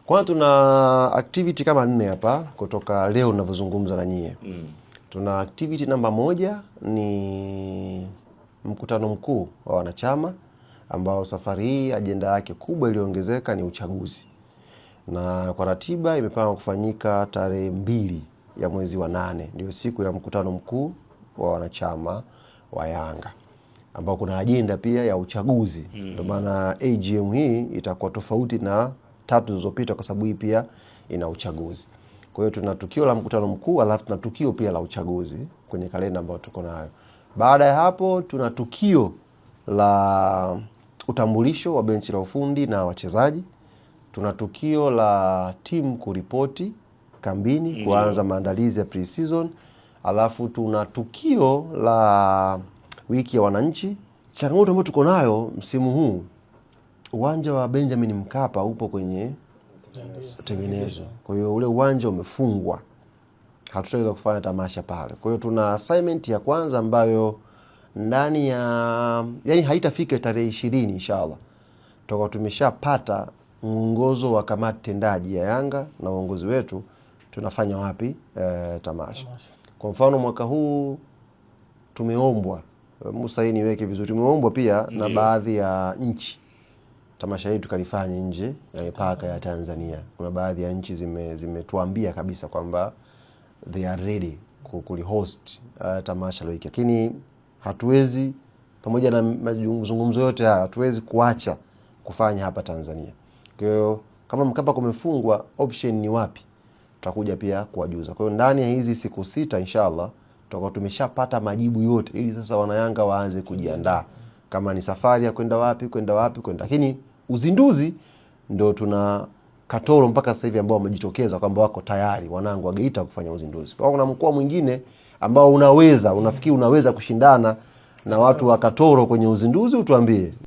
Kwa tuna activity kama 4 hapa kutoka leo ninavyozungumza na nyie. Tuna activity namba 1 ni mkutano mkuu wa wanachama ambao safari hii ajenda yake kubwa iliongezeka ni uchaguzi. Na kwa ratiba imepangwa kufanyika tarehe 2 ya mwezi wa 8, ndio siku ya mkutano mkuu wa wanachama wa Yanga, ambao kuna ajenda pia ya uchaguzi. Ndio maana AGM hii itakuwa tofauti na 3 zilizopita kwa sababu hii pia ina uchaguzi. Kwa hiyo tuna tukio la mkutano mkuu alafu tuna tukio pia la uchaguzi kwenye kalenda ambayo tuko nayo. Baada ya hapo tuna tukio la utambulisho wa benchi la ufundi na wachezaji. Tuna tukio la timu kuripoti kambini kuanza maandalizi ya pre-season. Alafu tuna tukio la wiki ya wananchi. Changamoto ambayo tuko nayo msimu huu, uwanja wa Benjamin Mkapa upo kwenye tengenezo. Kwa hiyo ule uwanja umefungwa. Hatutaweza kufanya tamasha pale. Kwa hiyo tuna assignment ya kwanza ambayo ndani ya yani haitafika tarehe 20 inshallah. Tutakuwa tumeshapata mwongozo wa kamati tendaji ya Yanga na uongozi wetu tunafanya wapi tamasha. Kwa mfano mwaka huu tumeombwa, Musa hii niweke vizuri, tumeombwa pia na baadhi ya nchi tamasha hili tukalifanya nje ya mipaka ya Tanzania. Kuna baadhi ya nchi zimetuambia kabisa kwamba they are ready kulihost tamasha hili. Lakini hatuwezi, pamoja na mazungumzo yote haya, hatuwezi kuacha kufanya hapa Tanzania. Kwa hiyo kama Mkapa kumefungwa, option ni wapi? Tutakuja pia kuwajuza. Kwa hiyo ndani ya hizi siku 6 inshallah tutakuwa tumeshapata majibu yote ili sasa wanayanga waanze kujiandaa. Kama ni safari ya kwenda wapi. Lakini uzinduzi ndio tuna Katoro mpaka sasa hivi ambao wamejitokeza kwamba wako tayari wanangu wa Geita kufanya uzinduzi. Kwa kuna mkoa mwingine ambao unafikiri unaweza kushindana na watu wa Katoro kwenye uzinduzi, utuambie.